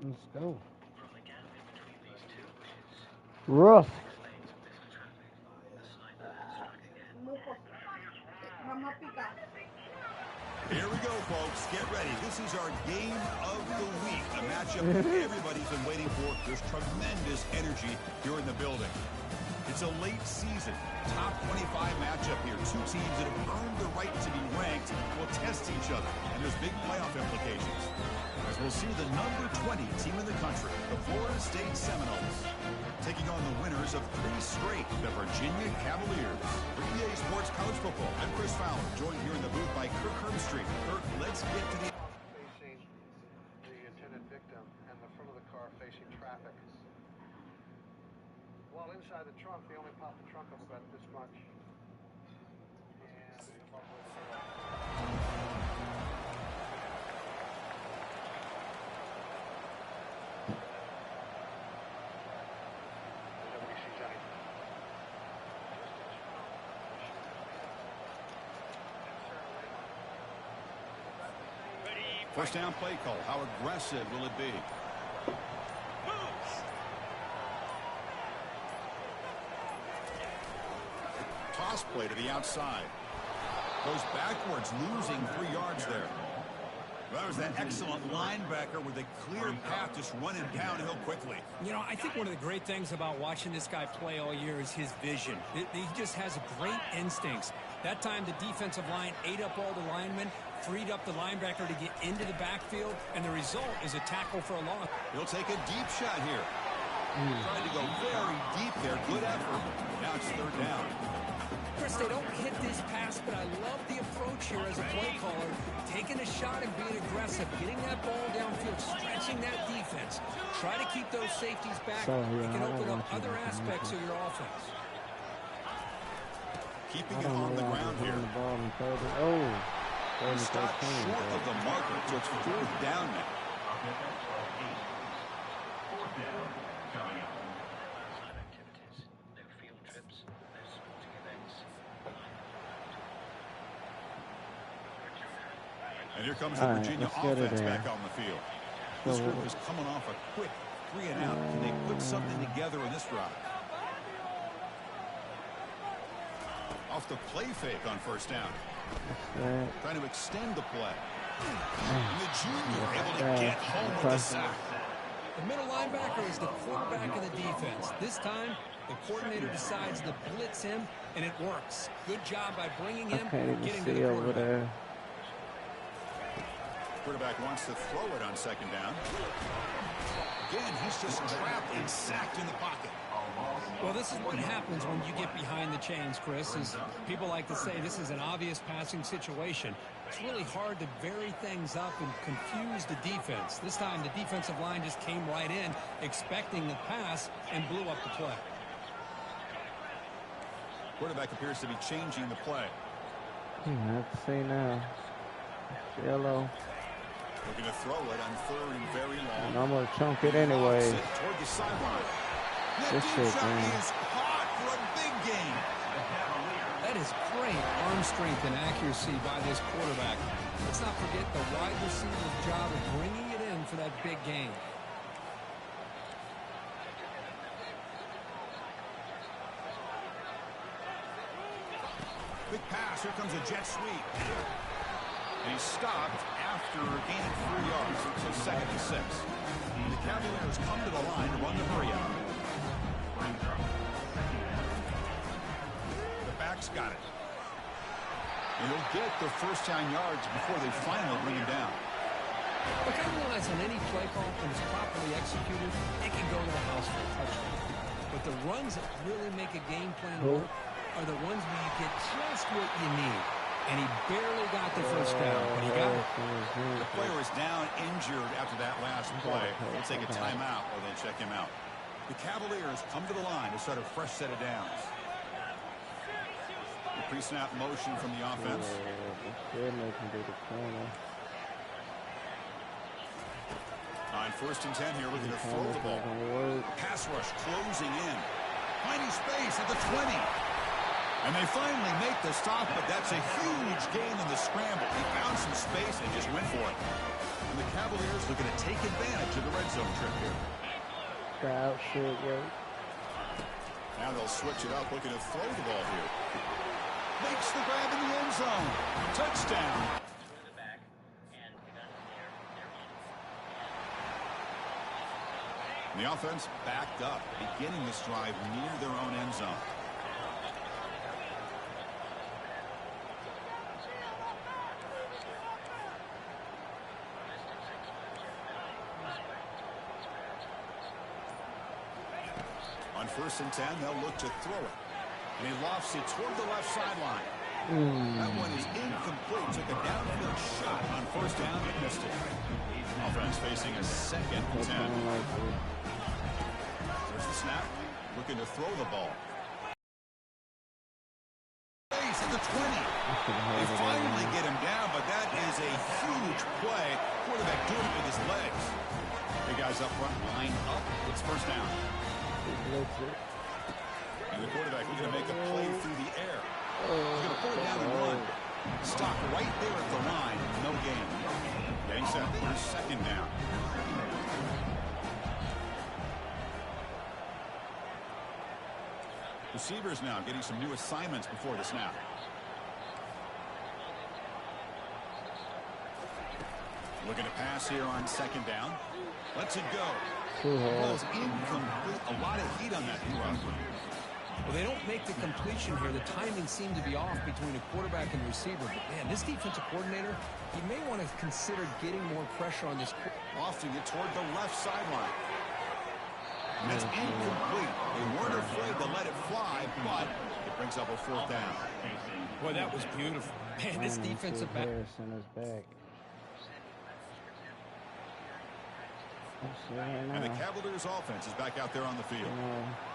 Let's go. Rough. Here we go, folks. Get ready. This is our game of the week. A matchup everybody's been waiting for. There's tremendous energy here in the building. It's a late season, top 25 matchup here. Two teams that have earned the right to be ranked will test each other, and there's big playoff implications. As we'll see the number 20 team in the country, the Florida State Seminoles, taking on the winners of 3 straight, the Virginia Cavaliers. For EA Sports College Football, I'm Chris Fowler, joined here in the booth by Kirk Herbstreit. Kirk, let's get to the... Facing the intended victim and the front of the car facing traffic. While inside the trunk, they only popped the trunk up about this much. And nobody sees anything. First down play call. How aggressive will it be? Toss play to the outside. Goes backwards, losing 3 yards there. Well, that was that excellent linebacker with a clear path, just running downhill quickly. You know, I think one of the great things about watching this guy play all year is his vision. He just has great instincts. That time, the defensive line ate up all the linemen, freed up the linebacker to get into the backfield, and the result is a tackle for a loss. He'll take a deep shot here. Tried to go very deep there. Good effort. Now it's 3rd down. Chris, they don't hit this pass, but I love the approach here as a play caller. Taking a shot and being aggressive, getting that ball downfield, stretching that defense. Try to keep those safeties back. You can open up other aspects of your offense. Keeping it on the ground here. Oh, stopped short of the marker, so it's 4th down now. And here comes the Virginia offense back on the field. This group is coming off a quick 3 and out. Can they put something together in this drive? Off the play fake on 1st down. Trying to extend the play. And the junior able to get home with the sack. The middle linebacker is the quarterback of the defense. This time, the coordinator decides to blitz him, and it works. Good job by bringing him, getting to the quarterback. Quarterback wants to throw it on 2nd down. Again, he's just trapped and sacked in the pocket. Well, this is what happens when you get behind the chains, Chris. Is people like to say this is an obvious passing situation. It's really hard to vary things up and confuse the defense. This time, the defensive line just came right in, expecting the pass, and blew up the play. Quarterback appears to be changing the play. Let's see now. Yellow. Looking to throw it on 3rd and very long. And I'm going to chunk it anyway. Toward the sideline. This shit, man. Is caught for a big gain. That is great arm strength and accuracy by this quarterback. Let's not forget the wide receiver's job of bringing it in for that big gain. Big pass. Here comes a jet sweep. And he's stopped after gaining 3 yards. So 2nd and 6. The Cavaliers come to the line to run the 3-out. The back's got it. And he'll get the 1st down yards before they finally bring him down. Look, I realize on any play call, when it's properly executed, it can go to the house for a touchdown. But the runs that really make a game plan work are the ones where you get just what you need. And he barely got the 1st down, but he got it. The player is down injured after that last play. They'll take a timeout or they'll check him out. The Cavaliers come to the line to start a fresh set of downs. The pre-snap motion from the offense. On 1st and 10 here, looking to throw the ball. Pass rush closing in. Finding space at the 20. And they finally make the stop, but that's a huge gain in the scramble. He found some space and just went for it. And the Cavaliers looking to take advantage of the red zone Crowd should work. Now they'll switch it up, looking to throw the ball here. Makes the grab in the end zone. Touchdown. And the offense backed up, beginning this drive near their own end zone. On 1st and 10, they'll look to throw it. And he lofts it toward the left sideline. That one is incomplete. Took a downfield shot on 1st down and missed it. Offense facing a 2nd and 10. There's the snap. Looking to throw the ball. He's at the 20. They finally get him down, but that is a huge play. Quarterback doing it with his legs. The guys up front line up. It's 1st down. And the quarterback looking to make a play through the air. He's going to pull it down and run. Stop right there at the line. No gain. Getting set. Here's 2nd down. Receivers now getting some new assignments before the snap. Looking to pass here on 2nd down. Lets it go. Ball's incomplete. A lot of heat on that throw. Well, they don't make the completion here. The timing seemed to be off between a quarterback and receiver. But, man, this defensive coordinator, he may want to consider getting more pressure on this. Lofting it toward the left sideline. And that's incomplete. They weren't afraid to let it fly, but it brings up a 4th down. Boy, that was beautiful. Man, this defensive back. And the Cavaliers offense is back out there on the field.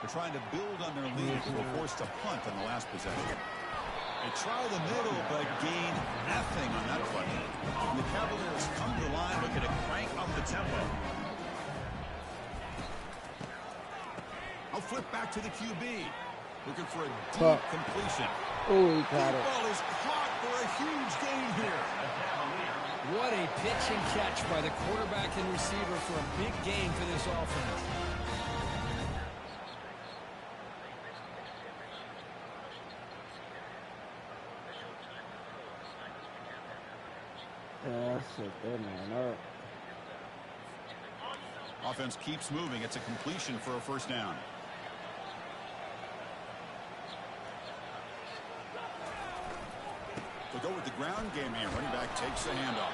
They're trying to build on their lead. They were forced to punt on the last possession. They try the middle, but gain nothing on that play. And the Cavaliers come to the line looking to crank up the tempo. I'll flip back to the QB. Looking for a deep completion. Oh, he caught it. The ball is caught for a huge gain here. What a pitch and catch by the quarterback and receiver for a big gain for this offense. That's it, man. Offense keeps moving. It's a completion for a 1st down. They'll go with the ground game here. Running back takes the handoff.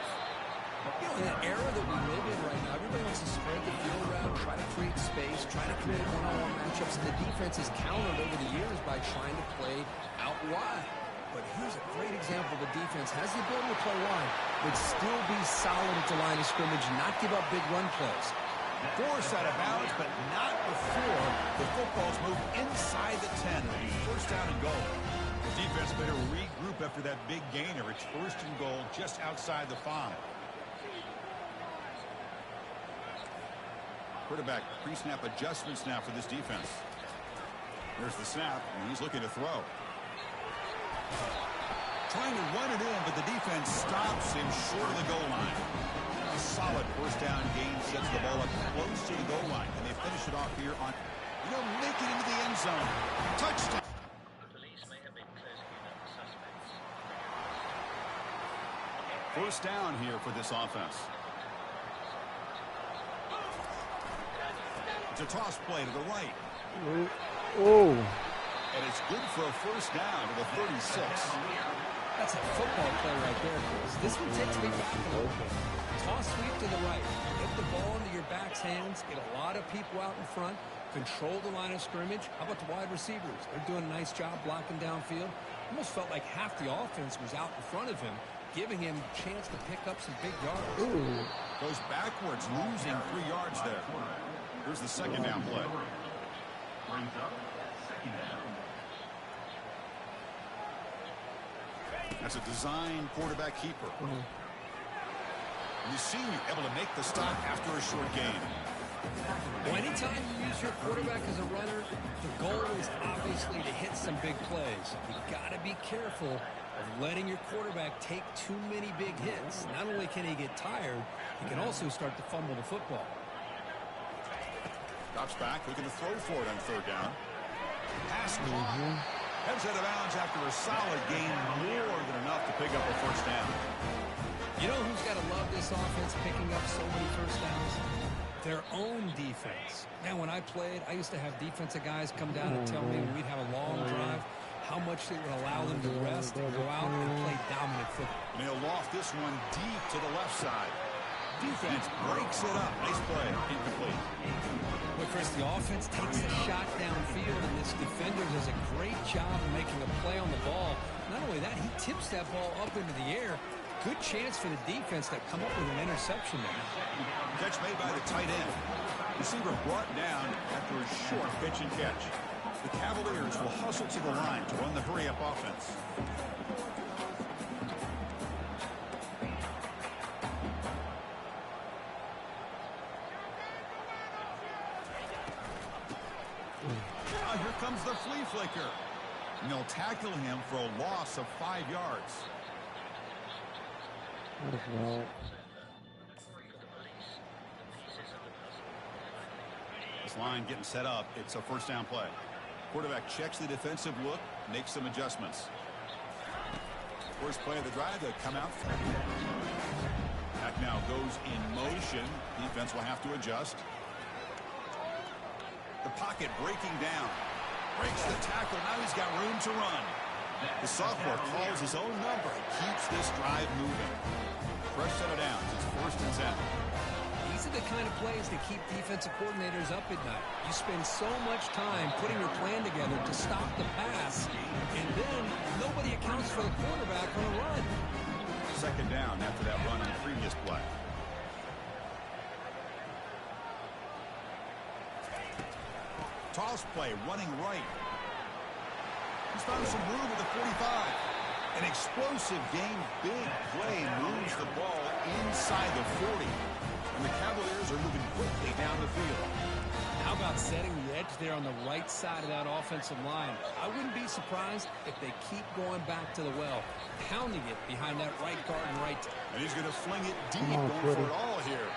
You know, in an era that we live in right now, everybody wants to spread the field around, try to create space, try to create one-on-one matchups, and the defense has countered over the years by trying to play out wide. But here's a great example. The defense has the ability to play wide, but still be solid at the line of scrimmage and not give up big run plays. Force out of bounds, but not before the football's moved inside the 10. 1st down and goal. The defense better regroup after that big gainer. It's 1st and goal just outside the 5. Quarterback pre-snap adjustments now for this defense. There's the snap, and he's looking to throw. Trying to run it in, but the defense stops him short of the goal line. A solid 1st down gain sets the ball up close to the goal line, and they finish it off here on. They'll make it into the end zone. Touchdown. First down here for this offense. It's a toss play to the right. Oh. And it's good for a 1st down to the 36. That's a football play right there, Chris. This one takes me back a little bit. Toss sweep to the right. Get the ball into your back's hands. Get a lot of people out in front. Control the line of scrimmage. How about the wide receivers? They're doing a nice job blocking downfield. Almost felt like half the offense was out in front of him, giving him a chance to pick up some big yards. Ooh. Goes backwards, losing 3 yards there. Here's the 2nd down play. That's a design quarterback keeper. And the senior able to make the stop after a short gain. Well, anytime you use your quarterback as a runner, the goal is obviously to hit some big plays. You've got to be careful of letting your quarterback take too many big hits. Not only can he get tired, he can also start to fumble the football. drops back, looking to throw for it on third down. Pass caught. Heads out of bounds after a solid gain, more than enough to pick up a first down. You know who's got to love this offense picking up so many first downs? Their own defense. Man, when I played, I used to have defensive guys come down and tell me when we'd have a long drive how much it would allow them to rest and go out and play dominant football. And he'll loft this one deep to the left side. Defense breaks it up. Nice play. Incomplete. But Chris, the offense takes the shot downfield, and this defender does a great job of making a play on the ball. Not only that, he tips that ball up into the air. Good chance for the defense to come up with an interception there. Catch made by the tight end. Receiver brought down after a short pitch and catch. The Cavaliers will hustle to the line to run the hurry-up offense. Here comes the flea flicker. And they'll tackle him for a loss of 5 yards. This line getting set up. It's a first down play. Quarterback checks the defensive look, makes some adjustments. First play of the drive, they come out. Back now goes in motion. Defense will have to adjust. The pocket breaking down. Breaks the tackle. Now he's got room to run. The sophomore calls his own number and keeps this drive moving. Fresh set of downs. It's 1st and 10. These are the kind of plays that keep defensive coordinators up at night. You spend so much time putting your plan together to stop the pass, and then nobody accounts for the quarterback on a run. 2nd down after that run on the previous play. Toss play, running right. He's found some room at the 45. An explosive game, big play, moves the ball inside the 40. And the Cavaliers are moving quickly down the field. How about setting the edge there on the right side of that offensive line? I wouldn't be surprised if they keep going back to the well, pounding it behind that right guard and right. And he's going to fling it deep, going for it all here.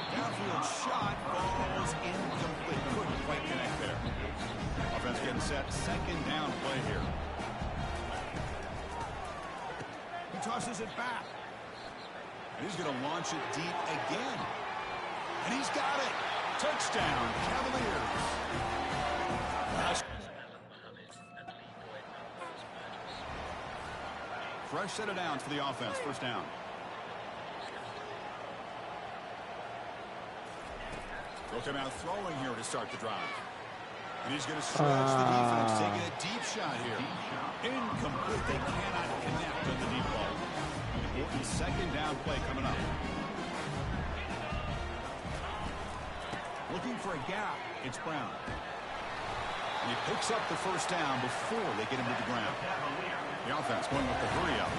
Downfield shot, falls incomplete. Couldn't quite connect there. Offense getting set, 2nd down play here. He tosses it back. And he's going to launch it deep again. And he's got it. Touchdown, Cavaliers. Fresh set of downs for the offense. 1st down. They'll come out throwing here to start the drive. And he's going to stretch the defense, taking a deep shot here. Incomplete. They cannot connect on the deep ball. Important 2nd down play coming up. Looking for a gap. It's Brown. And he picks up the 1st down before they get him to the ground. The offense going with the hurry up.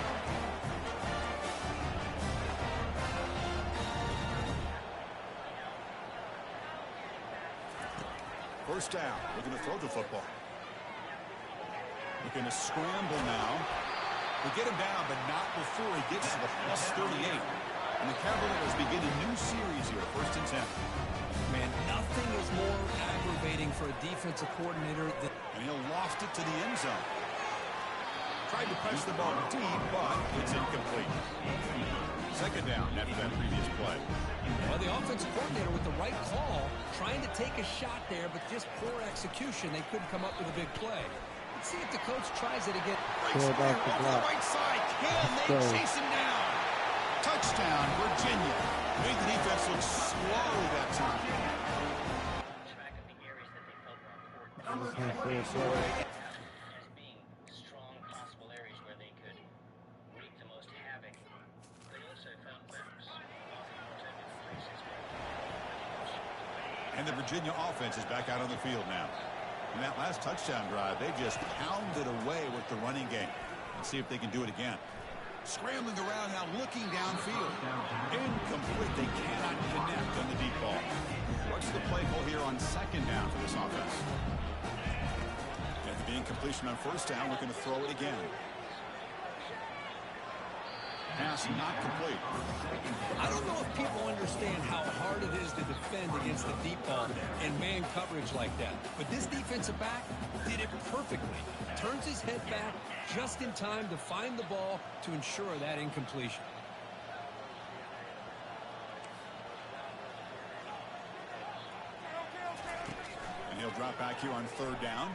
First down, looking to throw the football. Looking to scramble now. They get him down, but not before he gets to the +38. And the Cavaliers begin a new series here, 1st and 10. Man, nothing is more aggravating for a defensive coordinator than... And he'll loft it to the end zone. Tried to press the ball deep, but it's incomplete. 2nd down after that previous play. Well, the offensive coordinator with the right call, trying to take a shot there, but just poor execution. They couldn't come up with a big play. Let's see if the coach tries it again. Breaks clear off the right side. Can they chase him down? Touchdown, Virginia. Made the defense look slow that time. As being strong possible areas where they could wreak the most havoc. They also found gaps. And the Virginia offense is back out on the field now. In that last touchdown drive, they just pounded away with the running game. Let's see if they can do it again. Scrambling around now, looking downfield. Incomplete. They cannot connect on the deep ball. What's the play call here on 2nd down for this offense? At the incompletion on 1st down, looking to throw it again. Pass not complete. I don't know if people understand how hard it is to defend against the deep ball and man coverage like that. But this defensive back did it perfectly. Turns his head back just in time to find the ball to ensure that incompletion. And he'll drop back here on 3rd down.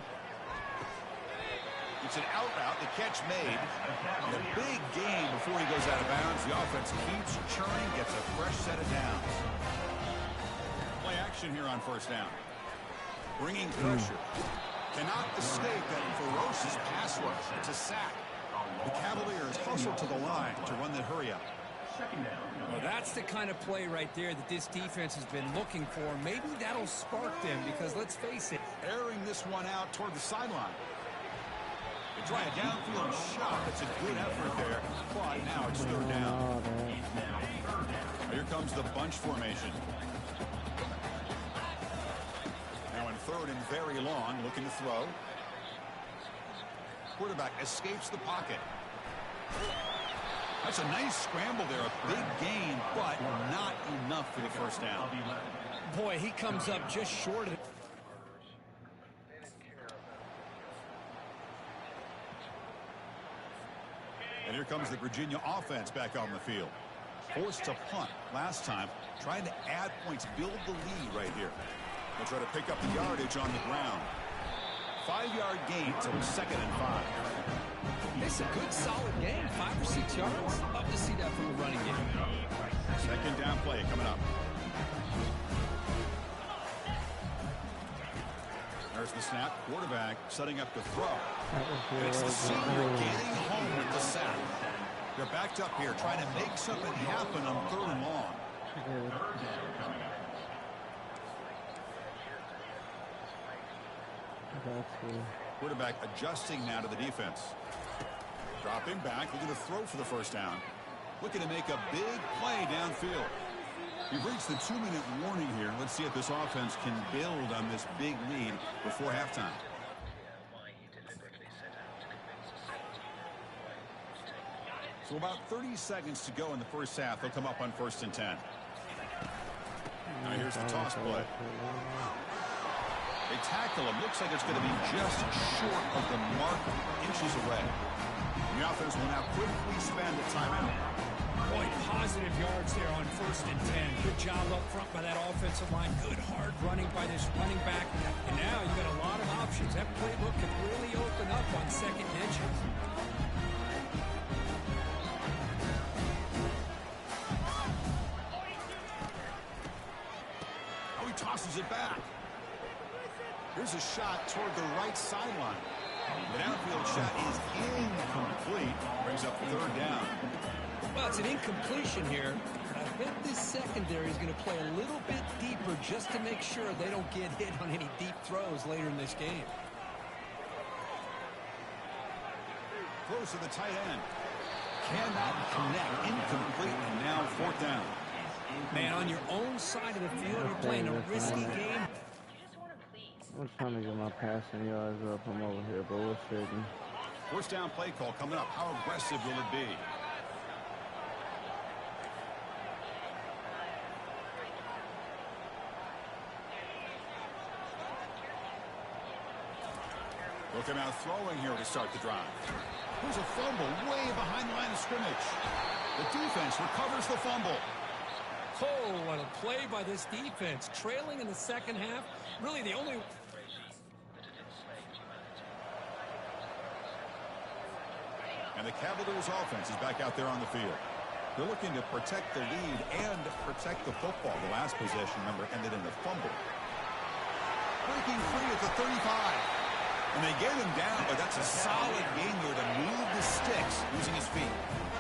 It's an out route. The catch made. And a big gain before he goes out of bounds. The offense keeps churning, gets a fresh set of downs. Play action here on 1st down. Bringing pressure. Cannot escape that ferocious pass rush. It's a sack. The Cavaliers hustle to the line to run the hurry up. Well, that's the kind of play right there that this defense has been looking for. Maybe that'll spark them because, let's face it, Airing this one out toward the sideline. They try a downfield shot. It's a good effort there. But now it's 3rd down. Here comes the bunch formation. Now in 3rd and very long, looking to throw. Quarterback escapes the pocket. That's a nice scramble there. A big gain, but not enough for the 1st down. boy, he comes up just short of it. And here comes the Virginia offense back on the field. Forced to punt last time. Trying to add points, build the lead right here. They'll try to pick up the yardage on the ground. 5-yard gain till 2nd and 5. It's a good, solid game. 5 or 6 yards. Love to see that from the running game. 2nd down play coming up. There's the snap. Quarterback setting up to throw. And it's the senior getting home with the sack. They're backed up here trying to make something happen on 3rd and long. Quarterback adjusting now to the defense. Dropping back, looking to throw for the 1st down. Looking to make a big play downfield. We've reached the 2-minute warning here. Let's see if this offense can build on this big lead before halftime. So about 30 seconds to go in the 1st half. They'll come up on 1st and 10. Now here's the toss play. They tackle him. Looks like it's going to be just short of the mark, inches away. The offense will now quickly spend a timeout. Boy, positive yards there on 1st and 10. Good job up front by that offensive line. Good hard running by this running back. And now you've got a lot of options. That playbook could really open up on 2nd and inches. Oh, he tosses it back. Here's a shot toward the right sideline. The downfield shot is incomplete. Brings up 3rd down. Well, it's an incompletion here. I bet this secondary is going to play a little bit deeper just to make sure they don't get hit on any deep throws later in this game. Throws to the tight end. Cannot connect. Incomplete. And now 4th down. Man, on your own side of the field, you're playing a risky game. I'm trying to get my passing yards up. I'm over here bullshitting. 1st down play call coming up. How aggressive will it be? They'll come out throwing here to start the drive. There's a fumble way behind the line of scrimmage. The defense recovers the fumble. Oh, what a play by this defense. Trailing in the 2nd half. Really the only... And the Cavaliers offense is back out there on the field. They're looking to protect the lead and protect the football. The last possession, remember, ended in a fumble. Breaking free at the 35. And they get him down, but that's a solid gain there to move the sticks using his feet.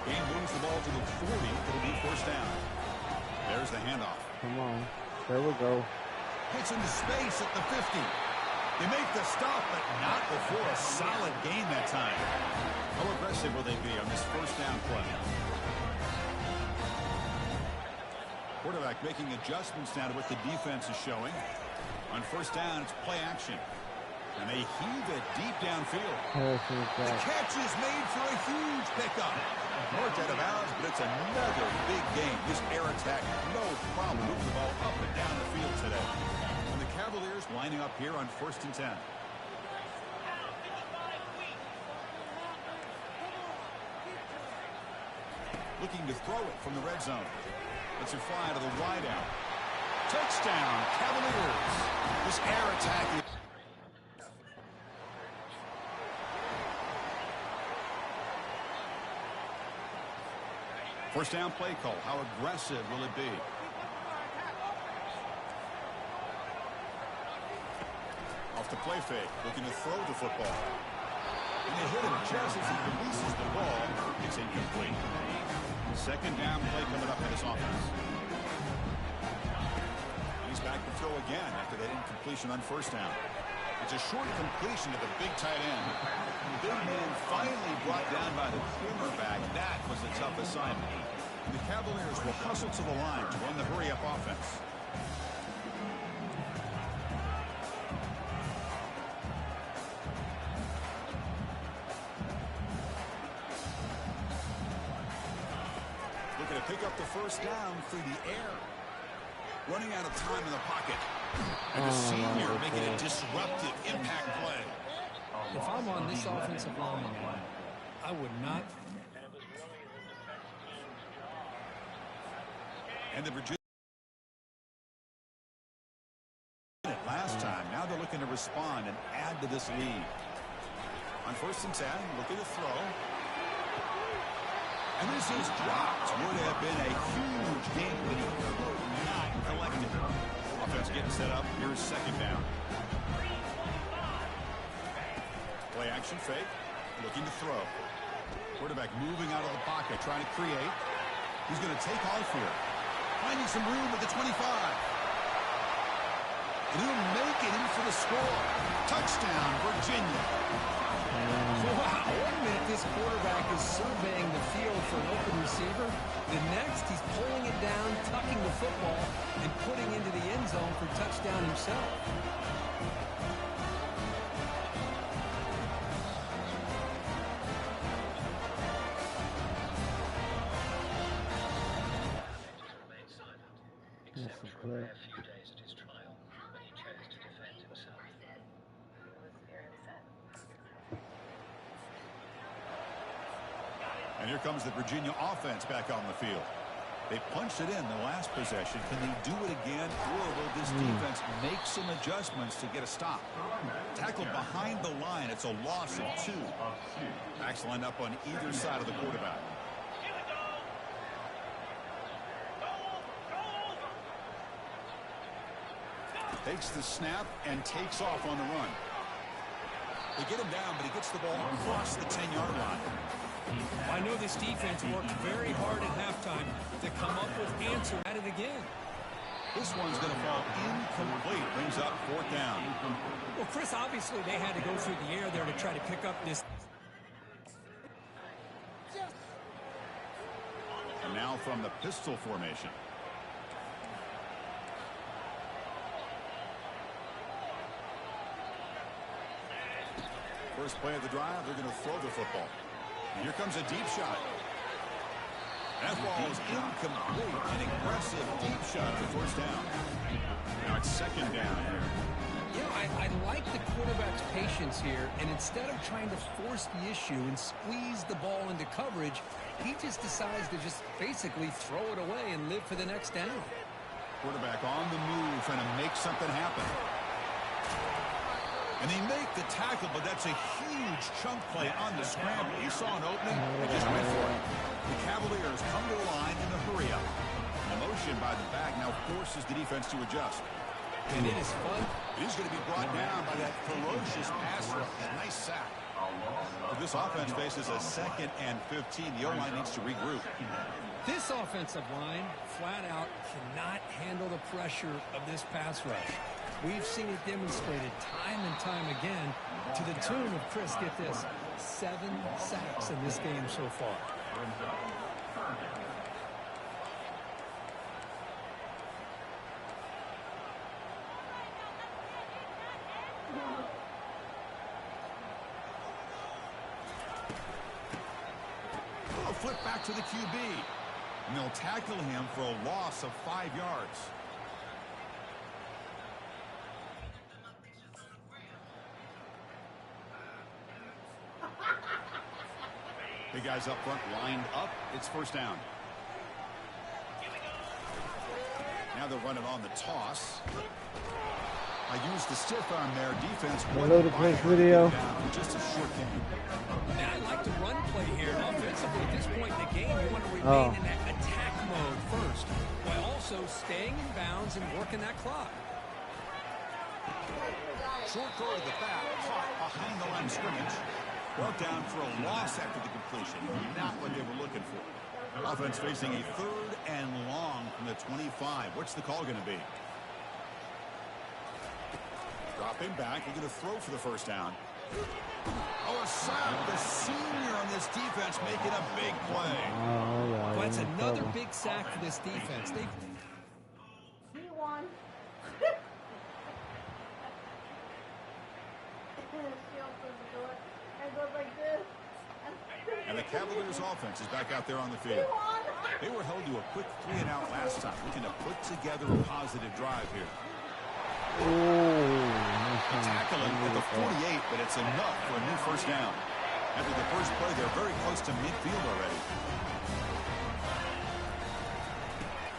Gain moves the ball to the 40. It'll be 1st down. There's the handoff. Come on. There we go. Hits into space at the 50. They make the stop, but not before a solid gain that time. How aggressive will they be on this 1st down play? Quarterback making adjustments now to what the defense is showing. On 1st down, it's play action. And they heave it deep downfield. Harrison's The back. catch is made for a huge pickup. Marked out of bounds, but it's another big game. This air attack, no problem, moves the ball up and down the field today. And the Cavaliers lining up here on 1st and 10. Looking to throw it from the red zone. Lets it fly to the wide out. Touchdown, Cavaliers. This air attack is... First down play call. How aggressive will it be? Off the play fake. Looking to throw the football. And they hit him just as he releases the ball. It's incomplete. Second down play coming up in his offense. He's back to throw again after that incompletion on first down. It's a short completion to the big tight end. The big man finally brought down by the cornerback. That was a tough assignment. And the Cavaliers will hustle to the line to run the hurry-up offense. Looking to pick up the first down through the air. Running out of time in the pocket. And the senior making a disruptive impact play. If I'm on this offensive line, I would not. And the Virginia last time. Now they're looking to respond and add to this lead. On 1st and 10, looking to throw. And this is dropped. Would have been a huge game, but he could not collect it. Offense getting set up. Here's second down. Play action fake. Looking to throw. Quarterback moving out of the pocket, trying to create. He's going to take off here. Finding some room at the 25. And he'll make it in for the score. Touchdown, Virginia. Wow, 1 minute this quarterback is surveying the field for an open receiver. The next, he's pulling it down, tucking the football, and putting into the end zone for touchdown himself. That's a play. A few days at his trial, but he chose to defend himself. And here comes the Virginia offense back on the field. They punched it in the last possession. Can they do it again, or will this defense make some adjustments to get a stop? Tackled behind the line. It's a loss of 2. Backs lined up on either side of the quarterback. Takes the snap and takes off on the run. They get him down, but he gets the ball across the 10-yard line. I know this defense worked very hard at halftime to come up with answers at it again. This one's going to fall incomplete. Brings up 4th down. Well, Chris, obviously they had to go through the air there to try to pick up this. And now from the pistol formation. First play of the drive, they're going to throw the football. And here comes a deep shot. That ball is incomplete. An aggressive deep shot for 1st down. Now it's 2nd down here. You know, I like the quarterback's patience here, and instead of trying to force the issue and squeeze the ball into coverage, he just decides to just basically throw it away and live for the next down. Quarterback on the move, trying to make something happen. And they make the tackle, but that's a huge chunk play on the scramble. He saw an opening, and just went for it. The Cavaliers come to the line in the hurry-up. The motion by the back now forces the defense to adjust. And it is fun. It is going to be brought down by that ferocious pass rush. Nice sack. But this offense faces a 2nd and 15. The O-line needs to regroup. This offensive line, flat out, cannot handle the pressure of this pass rush. We've seen it demonstrated time and time again to the tune of, Chris, get this, 7 sacks in this game so far. flip back to the QB. And they'll tackle him for a loss of 5 yards. The guys up front lined up. It's first down. Now they'll run it on the toss. I used the stiff arm there. Defense. Hello to Chris video. Just a short game. Now, I like the run play here. Offensively, at this point in the game, you want to remain in that attack mode first, while also staying in bounds and working that clock. Short throw to the back, caught behind the line of scrimmage. Brought down for a loss after the completion. Not what they were looking for. Offense facing a 3rd and long from the 25. What's the call going to be? Dropping back. We're going to throw for the first down. Oh, a sack. The senior on this defense making a big play. Well, that's another big sack for this defense. He won. She opens the door and goes like this. And the Cavaliers offense is back out there on the field. They were held to a quick 3-and-out last time. Looking to put together a positive drive here. Tackling at the 48, but it's enough for a new first down. After the first play, they're very close to midfield already.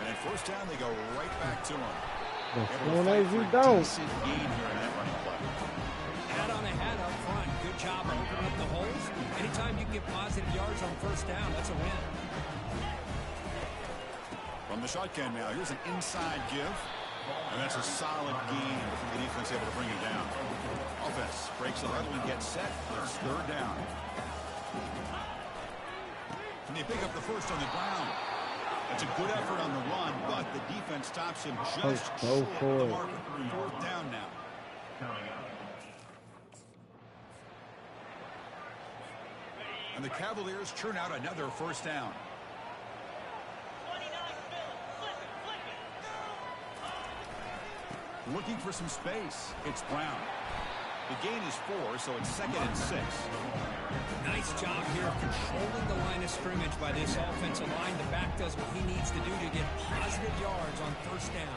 And at first down, they go right back to him. As soon as you don't. Gain here in that running play. Hat on a hat up front. Good job of opening up the holes. Anytime you get positive yards on first down, that's a win. From the shotgun now, here's an inside give. And that's a solid gain from the defense able to bring it down. Offense breaks the huddle and gets set. It's 3rd down. And they pick up the first on the ground. That's a good effort on the run, but the defense stops him just short of the marker. 4th down now. And the Cavaliers churn out another first down. Looking for some space. It's Brown. The gain is 4, so it's 2nd and 6. Nice job here of controlling the line of scrimmage by this offensive line. The back does what he needs to do to get positive yards on first down.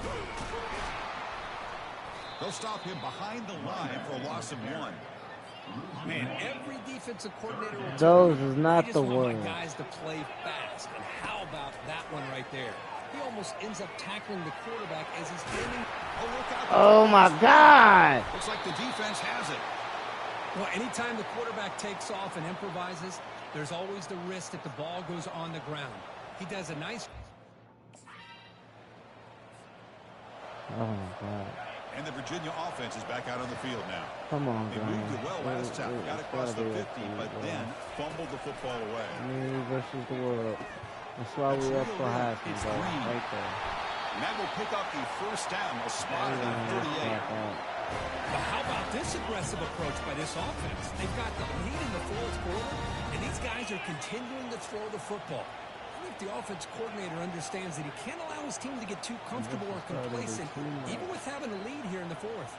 They'll stop him behind the line for a loss of 1. Man, every defensive coordinator will Those tell you, is not they the just want one. my guys to play fast. And how about that one right there? He almost ends up tackling the quarterback as he's standing. Oh my God! Looks like the defense has it. Well, anytime the quarterback takes off and improvises, there's always the risk that the ball goes on the ground. He does a nice. Oh my God! And the Virginia offense is back out on the field now. Come on, They moved it well last time. Got across the 50, but then fumbled the football away. Me versus the world. That's why we up for halftime, bro. Right there. And that will pick up the first down. A spot on 38. But how about this aggressive approach by this offense? They've got the lead in the 4th quarter, and these guys are continuing to throw the football. I think the offense coordinator understands that he can't allow his team to get too comfortable or complacent, even with having a lead here in the 4th.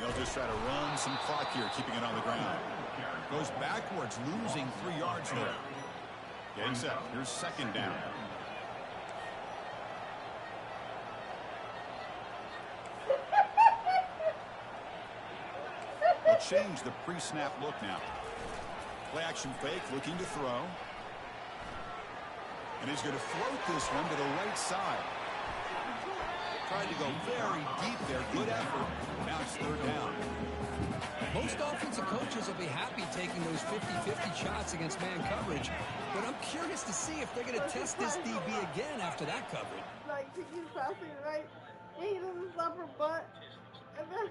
They'll just try to run some clock here, keeping it on the ground. Goes backwards, losing 3 yards there. Getting set. Here's 2nd down. They'll change the pre-snap look now. Play action fake, looking to throw. And he's going to float this one to the right side. Tried to go very deep there. Good effort. Now it's 3rd down. Most offensive coaches will be happy taking those 50-50 shots against man coverage, but I'm curious to see if they're going to test this DB again after that coverage. Like, he keeps passing right. He doesn't stop her butt. And then...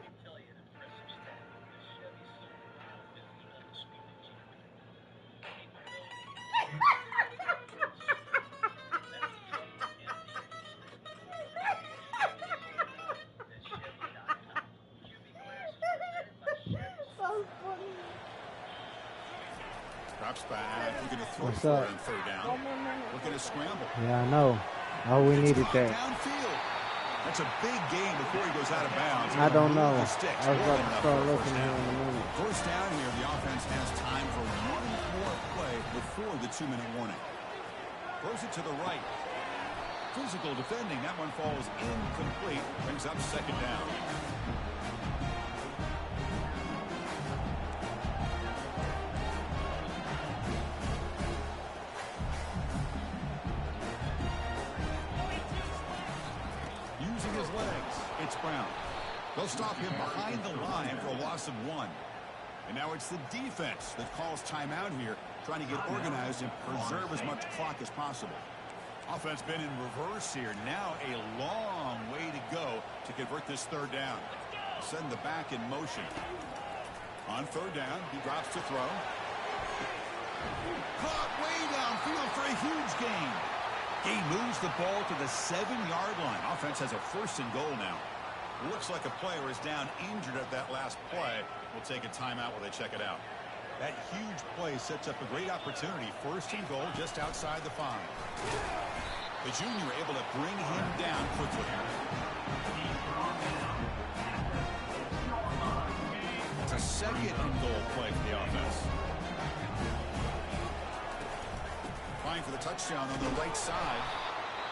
Drops back. Looking to throw What's for up? it on 3rd down. Looking to scramble. Yeah, I know. Oh, we needed that. Downfield. That's a big gain before he goes out of bounds. I don't know. The sticks. I was More about than to enough start for a looking first here down. in a minute. First down here, the offense has time for one more play before the 2-minute warning. Throws it to the right. Physical defending. That one falls incomplete. Brings up second down. Using his legs, it's Brown. They'll stop him behind the line for a loss of 1. And now it's the defense that calls timeout here, trying to get organized and preserve as much clock as possible. Offense been in reverse here. Now a long way to go to convert this third down. Send the back in motion. On third down, he drops to throw. Caught way downfield for a huge gain. Gain moves the ball to the 7-yard line. Offense has a 1st and goal now. Looks like a player is down injured at that last play. We'll take a timeout while they check it out. That huge play sets up a great opportunity. 1st and goal just outside the 5. The junior able to bring him down quickly. It's a 2nd and goal play for the offense. Vying for the touchdown on the right side.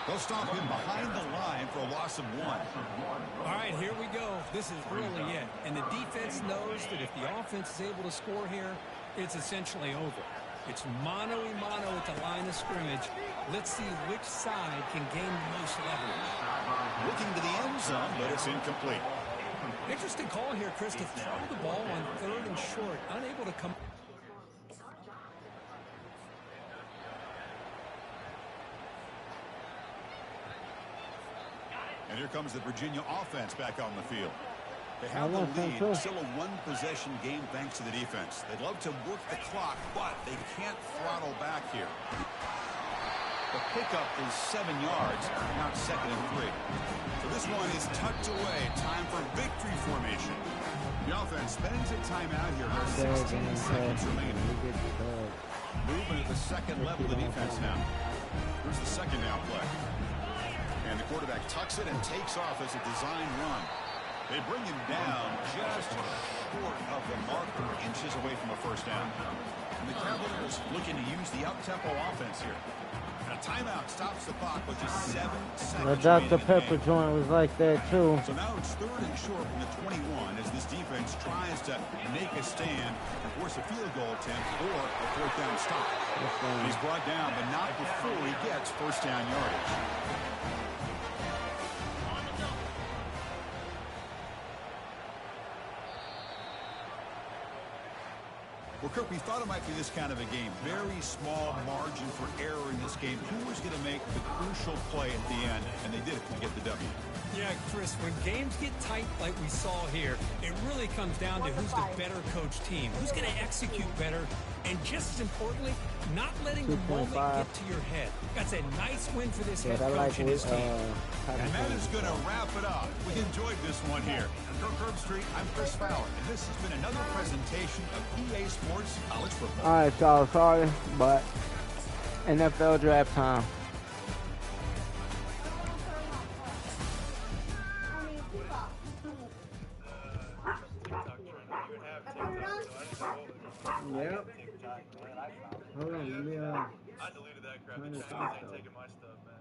They'll stop him behind the line for a loss of 1. All right, here we go. This is really it. And the defense knows that if the offense is able to score here, it's essentially over. It's mano-a-mano at the line of scrimmage. Let's see which side can gain the most leverage. Looking to the end zone, but it's incomplete. Interesting call here, Chris, to throw the ball on 3rd and short. Unable to come. And here comes the Virginia offense back on the field. They have the lead. Still a 1-possession game thanks to the defense. They'd love to work the clock, but they can't throttle back here. The pickup is 7 yards, now 2nd and 3. So this one is tucked away. Time for victory formation. The offense spends a timeout here. 16 seconds remaining. Movement at the 2nd level of the defense now. Here's the 2nd down play. And the quarterback tucks it and takes off as a design run. They bring him down just short of the marker, inches away from a 1st down. And the Cavaliers looking to use the up-tempo offense here. And a timeout stops the clock with just 7 seconds. The Dr. Pepper joint was like that too. So now it's 3rd and short from the 21 as this defense tries to make a stand and force a field goal attempt or a 4th down stop. He's brought down, but not before he gets 1st down yardage. Well, Kirk, we thought it might be this kind of a game. Very small margin for error in this game. Who was going to make the crucial play at the end? And they did it to get the W. Yeah, Chris, when games get tight like we saw here, it really comes down to who's the better coached team, who's going to execute better, and just as importantly, not letting the moment get to your head. That's a nice win for this head coach and his team. And that is going to wrap it up. We enjoyed this one here. From Kirk Herbstreit, I'm Chris Fowler, and this has been another presentation of EA Sports College Football. All right, y'all. Sorry, but NFL draft time. Yep. Hold on, let me I deleted that crap. It's taking my stuff, man.